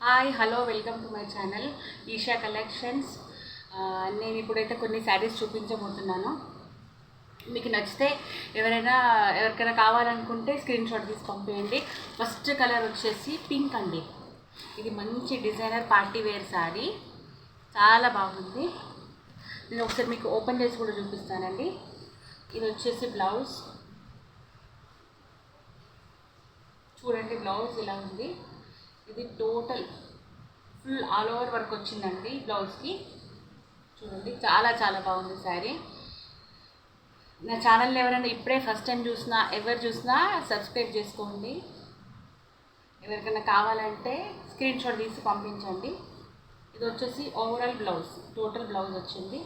Hi hello welcome to my channel Eesha collections. నేను ఇప్పుడైతే కొన్ని శారీస్ చూపించబోతున్నాను. మీకు నచ్చితే ఎవరికైనా కావాలనుకుంటే స్క్రీన్ షాట్ తీసి పంపేయండి. ఫస్ట్ కలర్ వచ్చేసి పింక్ అండి. ఇది మంచి డిజైనర్ పార్టీ వేర్ శారీ, చాలా బాగుంది. నేను ఒకసారి మీకు ఓపెన్ చేసి కూడా చూపిస్తానండి. ఇది వచ్చేసి బ్లౌజ్, చూడండి బ్లౌజ్ ఇలా ఉంది. ఇది total full all over work వచ్చిందండి బ్లౌజ్కి. చూడండి చాలా చాలా బాగుంది శారీ. నా ఛానల్ని ఎవరైనా ఇప్పుడే ఫస్ట్ టైం ఎవరు చూసినా సబ్స్క్రైబ్ చేసుకోండి. ఎవరికైనా కావాలంటే స్క్రీన్ షాట్ తీసి పంపించండి. ఇది వచ్చేసి ఓవరాల్ బ్లౌజ్, టోటల్ బ్లౌజ్ వచ్చింది,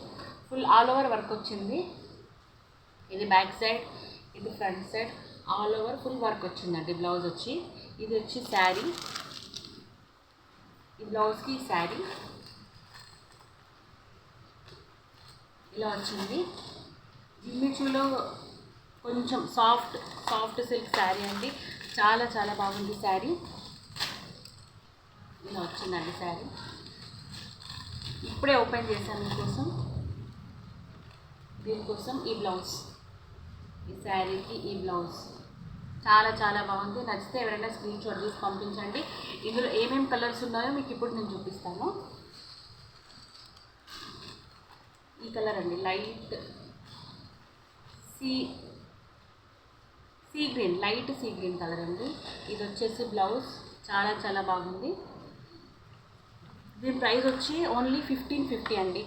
ఫుల్ ఆల్ ఓవర్ వర్క్ వచ్చింది. ఇది బ్యాక్ సైడ్, ఇది front side, all over full work వచ్చిందండి బ్లౌజ్ వచ్చి. ఇది వచ్చి శారీ, ఈ బ్లౌజ్కి శారీ ఇలా వచ్చింది. జిమ్మిచూలో కొంచెం సాఫ్ట్ సిల్క్ శారీ అండి, చాలా చాలా బాగుంది శారీ. ఇలా వచ్చిందండి శారీ, ఇప్పుడే ఓపెన్ చేశాను దీనికోసం. ఈ బ్లౌజ్, ఈ శారీకి ఈ బ్లౌజ్ చాలా చాలా బాగుంది. నచ్చితే ఎవరైనా స్క్రీన్ షాట్ తీసి పంపించండి. ఇందులో ఏమేమి కలర్స్ ఉన్నాయో మీకు ఇప్పుడు నేను చూపిస్తాను. ఈ కలర్ అండి, లైట్ సీ గ్రీన్ కలర్ అండి. ఇది వచ్చేసి బ్లౌజ్, చాలా చాలా బాగుంది. దీని ప్రైస్ వచ్చి ఓన్లీ 1550 అండి,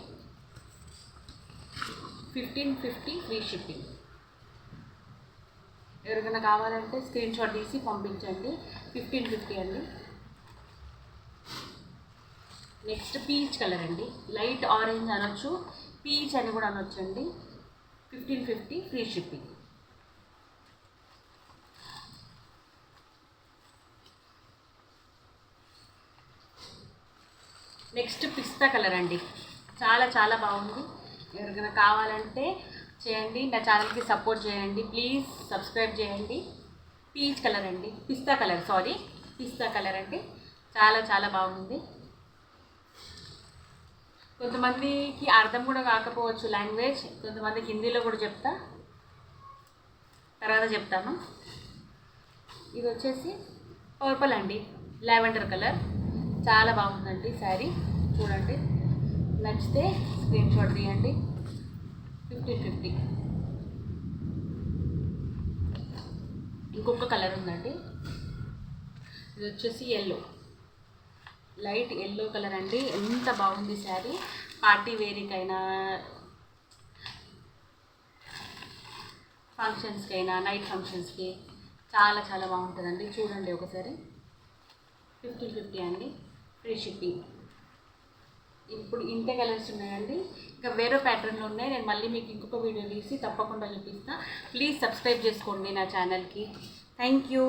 1550 ఫ్రీ షిప్పింగ్. ఎవరికైనా కావాలంటే స్క్రీన్ షాట్ తీసి పంపించండి. 1550 అండి. నెక్స్ట్ పీచ్ కలర్ అండి, లైట్ ఆరెంజ్ అనొచ్చు, పీచ్ అని కూడా అనొచ్చు అండి. 1550 ఫ్రీ షిప్పింగ్. నెక్స్ట్ పిస్తా కలర్ అండి, చాలా చాలా బాగుంది. ఎవరికైనా కావాలంటే చేయండి, నా ఛానల్కి సపోర్ట్ చేయండి, ప్లీజ్ సబ్స్క్రైబ్ చేయండి. పీచ్ కలర్ అండి, పిస్తా కలర్ అండి, చాలా చాలా బాగుంది. కొంతమందికి అర్థం కూడా కాకపోవచ్చు లాంగ్వేజ్, కొంతమందికి హిందీలో కూడా తర్వాత చెప్తాను. ఇది వచ్చేసి పర్పుల్ అండి, లావెండర్ కలర్, చాలా బాగుందండి శారీ. చూడండి, నచ్చితే స్క్రీన్ షాట్ తీయండి. 1550. ఇంకొక కలర్ ఉందండి, ఇది వచ్చేసి లైట్ ఎల్లో కలర్ అండి. ఎంత బాగుంది శారీ, పార్టీ వేర్కైనా, ఫంక్షన్స్కైనా, నైట్ ఫంక్షన్స్కి చాలా చాలా బాగుంటుందండి. చూడండి ఒకసారి, 1550 అండి, ఫ్రీ షిప్పింగ్. ఇప్పుడు ఇంతే కలర్స్ ఉన్నాయండి, ఇంకా వేరే ప్యాటర్న్లో ఉన్నాయి. నేను మళ్ళీ మీకు ఇంకొక వీడియో తీసి తప్పకుండా చూపిస్తాను. ప్లీజ్ సబ్స్క్రైబ్ చేసుకోండి నా ఛానల్కి. Thank you.